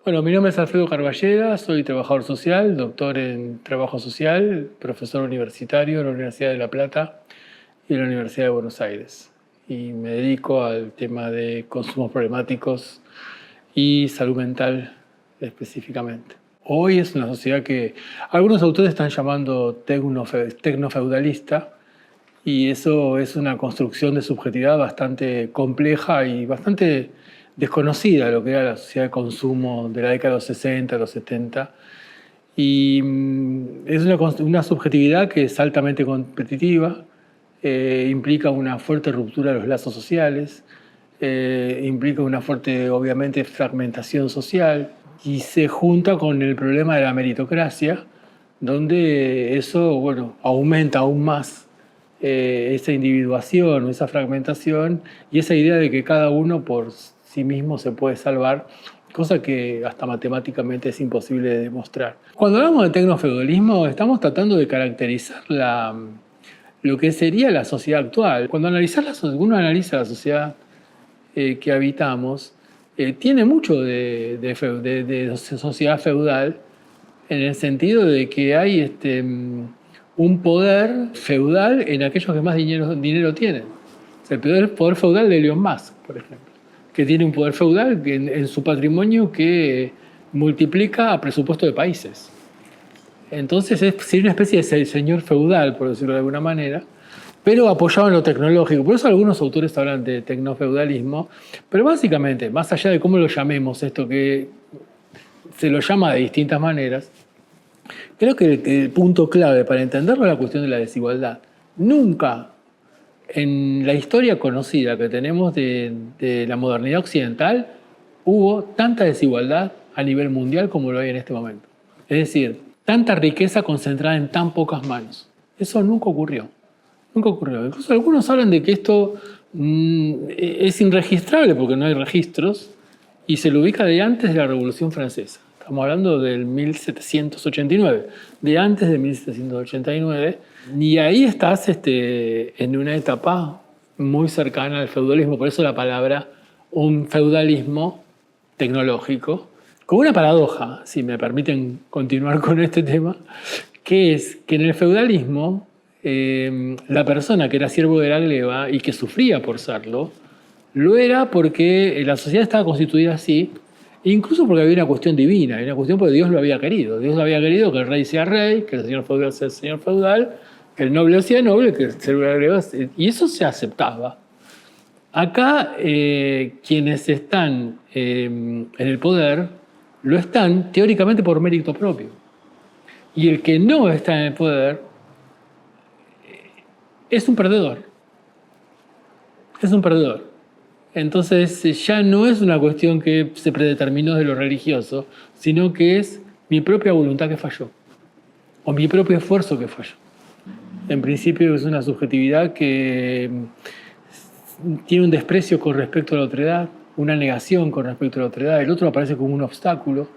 Bueno, mi nombre es Alfredo Carballeda, soy trabajador social, doctor en trabajo social, profesor universitario en la Universidad de La Plata y en la Universidad de Buenos Aires. Y me dedico al tema de consumos problemáticos y salud mental específicamente. Hoy es una sociedad que algunos autores están llamando tecnofeudalista, y eso es una construcción de subjetividad bastante compleja y bastante desconocida, lo que era la sociedad de consumo de la década de los 60, los 70. Y es una subjetividad que es altamente competitiva, implica una fuerte ruptura de los lazos sociales, implica una fuerte, obviamente, fragmentación social, y se junta con el problema de la meritocracia, donde eso, bueno, aumenta aún más esa individuación o esa fragmentación y esa idea de que cada uno por sí mismo se puede salvar, cosa que hasta matemáticamente es imposible de demostrar. Cuando hablamos de tecnofeudalismo, estamos tratando de caracterizar lo que sería la sociedad actual. Cuando uno analiza la sociedad que habitamos, tiene mucho de sociedad feudal, en el sentido de que hay un poder feudal en aquellos que más dinero tienen. O sea, el poder feudal de Elon Musk, por ejemplo, que tiene un poder feudal en su patrimonio que multiplica a presupuesto de países. Entonces sería una especie de señor feudal, por decirlo de alguna manera, pero apoyado en lo tecnológico. Por eso algunos autores hablan de tecnofeudalismo, pero básicamente, más allá de cómo lo llamemos, esto que se lo llama de distintas maneras, creo que el punto clave para entenderlo es la cuestión de la desigualdad. Nunca en la historia conocida que tenemos de la modernidad occidental hubo tanta desigualdad a nivel mundial como lo hay en este momento. Es decir, tanta riqueza concentrada en tan pocas manos. Eso nunca ocurrió. Nunca ocurrió. Incluso algunos hablan de que esto es irregistrable porque no hay registros y se lo ubica de antes de la Revolución Francesa. Estamos hablando del 1789, de antes de 1789, y ahí estás en una etapa muy cercana al feudalismo, por eso la palabra un feudalismo tecnológico, con una paradoja, si me permiten continuar con este tema, que es que en el feudalismo la persona que era siervo de la gleba y que sufría por serlo, lo era porque la sociedad estaba constituida así, incluso porque había una cuestión divina, había una cuestión porque Dios lo había querido. Dios lo había querido que el rey sea rey, que el señor feudal sea el señor feudal, que el noble sea noble, que el siervo de la gleba, y eso se aceptaba. Acá quienes están en el poder lo están teóricamente por mérito propio. Y el que no está en el poder es un perdedor. Es un perdedor. Entonces ya no es una cuestión que se predeterminó de lo religioso, sino que es mi propia voluntad que falló, o mi propio esfuerzo que falló. En principio es una subjetividad que tiene un desprecio con respecto a la otredad, una negación con respecto a la otredad. El otro aparece como un obstáculo,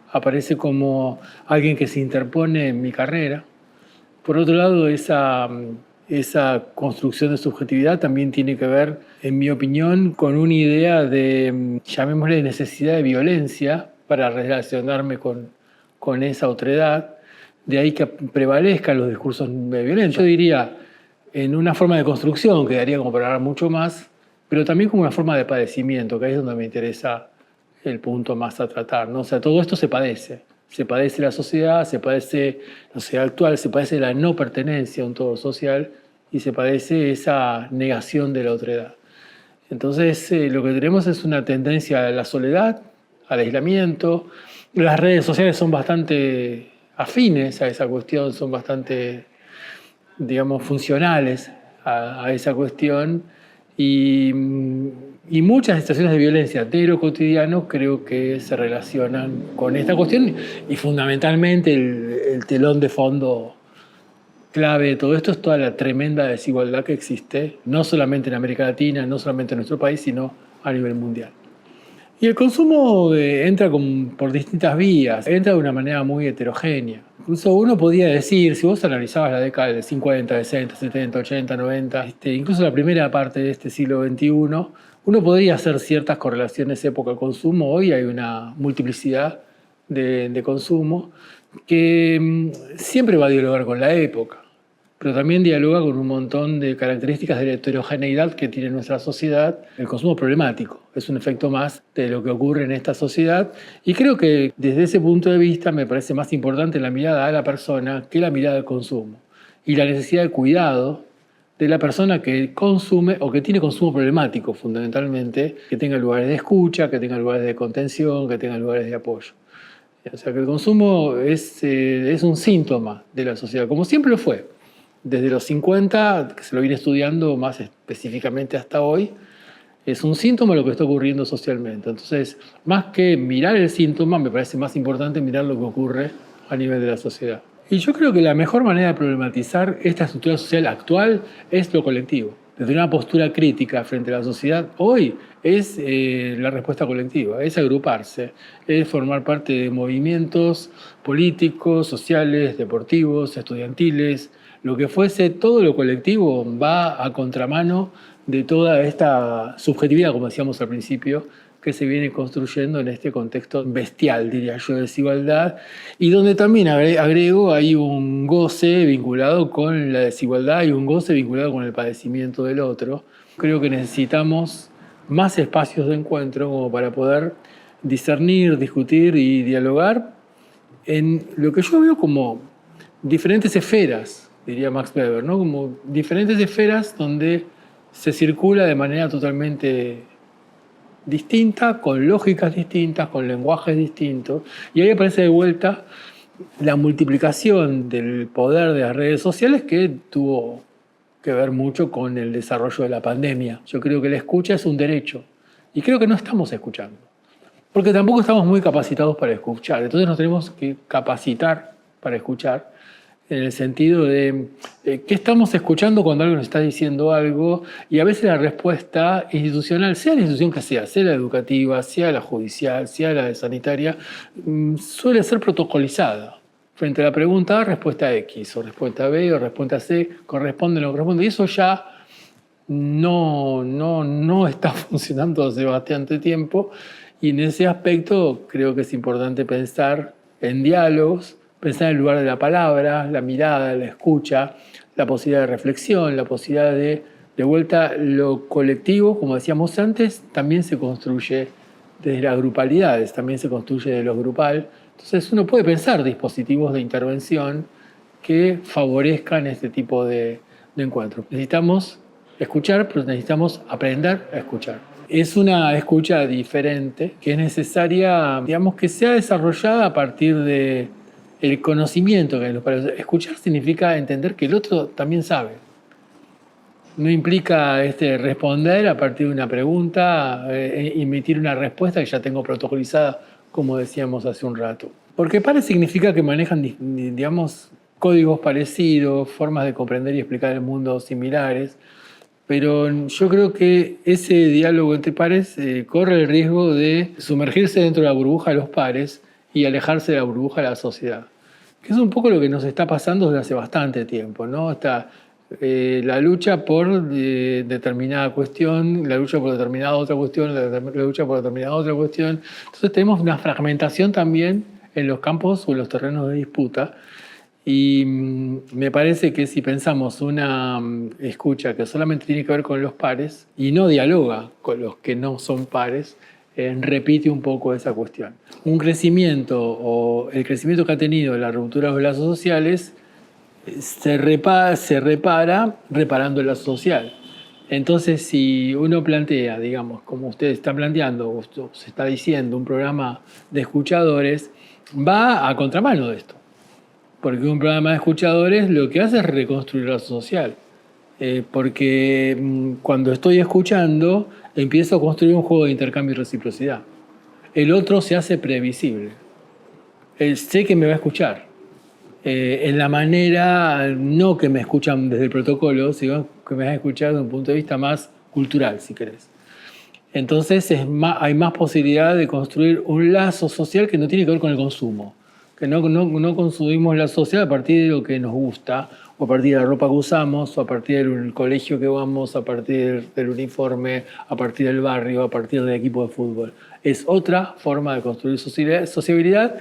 aparece como alguien que se interpone en mi carrera. Por otro lado, esa construcción de subjetividad también tiene que ver, en mi opinión, con una idea de, llamémosle, necesidad de violencia para relacionarme con esa otredad. De ahí que prevalezcan los discursos violentos. Yo diría, en una forma de construcción, que daría como para hablar mucho más, pero también como una forma de padecimiento, que ahí es donde me interesa el punto más a tratar, ¿no? O sea, todo esto se padece. Se padece la sociedad actual, se padece la no pertenencia a un todo social y se padece esa negación de la otredad. Entonces, lo que tenemos es una tendencia a la soledad, al aislamiento. Las redes sociales son bastante afines a esa cuestión, son bastante, digamos, funcionales a esa cuestión. Y muchas situaciones de violencia de lo cotidiano creo que se relacionan con esta cuestión y fundamentalmente el telón de fondo clave de todo esto es toda la tremenda desigualdad que existe, no solamente en América Latina, no solamente en nuestro país, sino a nivel mundial. Y el consumo entra por distintas vías, entra de una manera muy heterogénea. Incluso uno podía decir, si vos analizabas la década del 50, 60, 70, 80, 90, incluso la primera parte de este siglo XXI, uno Uno podría hacer ciertas correlaciones época-consumo. Hoy hay una multiplicidad de consumo que siempre va a dialogar con la época, pero también dialoga con un montón de características de la heterogeneidad que tiene nuestra sociedad. El consumo problemático es un efecto más de lo que ocurre en esta sociedad, y creo que desde ese punto de vista me parece más importante la mirada a la persona que la mirada al consumo, y la necesidad de cuidado de la persona que consume o que tiene consumo problemático, fundamentalmente, que tenga lugares de escucha, que tenga lugares de contención, que tenga lugares de apoyo. O sea que el consumo es un síntoma de la sociedad, como siempre lo fue. Desde los 50, que se lo viene estudiando más específicamente hasta hoy, es un síntoma de lo que está ocurriendo socialmente. Entonces, más que mirar el síntoma, me parece más importante mirar lo que ocurre a nivel de la sociedad. Y yo creo que la mejor manera de problematizar esta estructura social actual es lo colectivo. Desde una postura crítica frente a la sociedad hoy es la respuesta colectiva, es agruparse, es formar parte de movimientos políticos, sociales, deportivos, estudiantiles. Lo que fuese, todo lo colectivo va a contramano de toda esta subjetividad, como decíamos al principio, que se viene construyendo en este contexto bestial, diría yo, de desigualdad, y donde también agrego hay un goce vinculado con la desigualdad y un goce vinculado con el padecimiento del otro. Creo que necesitamos más espacios de encuentro como para poder discernir, discutir y dialogar en lo que yo veo como diferentes esferas, diría Max Weber, ¿no? Como diferentes esferas donde se circula de manera totalmente distinta, con lógicas distintas, con lenguajes distintos, y ahí aparece de vuelta la multiplicación del poder de las redes sociales, que tuvo que ver mucho con el desarrollo de la pandemia. Yo creo que la escucha es un derecho, y creo que no estamos escuchando, porque tampoco estamos muy capacitados para escuchar. Entonces nos tenemos que capacitar para escuchar, en el sentido de qué estamos escuchando cuando alguien nos está diciendo algo, y a veces la respuesta institucional, sea la institución que sea la educativa, sea la judicial, sea la sanitaria, suele ser protocolizada. Frente a la pregunta A, respuesta X, o respuesta B, o respuesta C, corresponde o no corresponde, y eso ya no está funcionando hace bastante tiempo, y en ese aspecto creo que es importante pensar en diálogos, pensar en el lugar de la palabra, la mirada, la escucha, la posibilidad de reflexión, la posibilidad de vuelta, lo colectivo, como decíamos antes, también se construye desde las grupalidades, también se construye de lo grupal. Entonces uno puede pensar dispositivos de intervención que favorezcan este tipo de encuentros. Necesitamos escuchar, pero necesitamos aprender a escuchar. Es una escucha diferente que es necesaria, digamos, que sea desarrollada a partir de el conocimiento que nos parece. Escuchar significa entender que el otro también sabe. No implica responder a partir de una pregunta, emitir una respuesta que ya tengo protocolizada, como decíamos hace un rato. Porque pare significa que manejan, digamos, códigos parecidos, formas de comprender y explicar el mundo similares, pero yo creo que ese diálogo entre pares corre el riesgo de sumergirse dentro de la burbuja de los pares y alejarse de la burbuja de la sociedad, que es un poco lo que nos está pasando desde hace bastante tiempo, ¿no? La lucha por determinada cuestión, la lucha por determinada otra cuestión, la lucha por determinada otra cuestión. Entonces tenemos una fragmentación también en los campos o en los terrenos de disputa, y me parece que si pensamos una escucha que solamente tiene que ver con los pares y no dialoga con los que no son pares, repite un poco esa cuestión. Un crecimiento o el crecimiento que ha tenido la ruptura de los lazos sociales se repara reparando el lazo social. Entonces, si uno plantea, digamos, como ustedes están planteando, o se está diciendo, un programa de escuchadores, va a contramano de esto. Porque un programa de escuchadores lo que hace es reconstruir el lazo social. Porque cuando estoy escuchando, empiezo a construir un juego de intercambio y reciprocidad. El otro se hace previsible. Sé que me va a escuchar. En la manera, no que me escuchan desde el protocolo, sino que me van a escuchar desde un punto de vista más cultural, si querés. Entonces hay más posibilidad de construir un lazo social que no tiene que ver con el consumo. Que no consumimos la social a partir de lo que nos gusta o a partir de la ropa que usamos, o a partir del colegio que vamos, a partir del uniforme, a partir del barrio, a partir del equipo de fútbol. Es otra forma de construir sociabilidad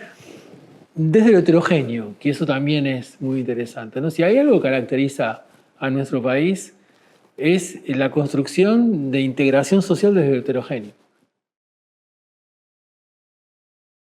desde lo heterogéneo, que eso también es muy interesante, ¿no? Si hay algo que caracteriza a nuestro país, es la construcción de integración social desde lo heterogéneo.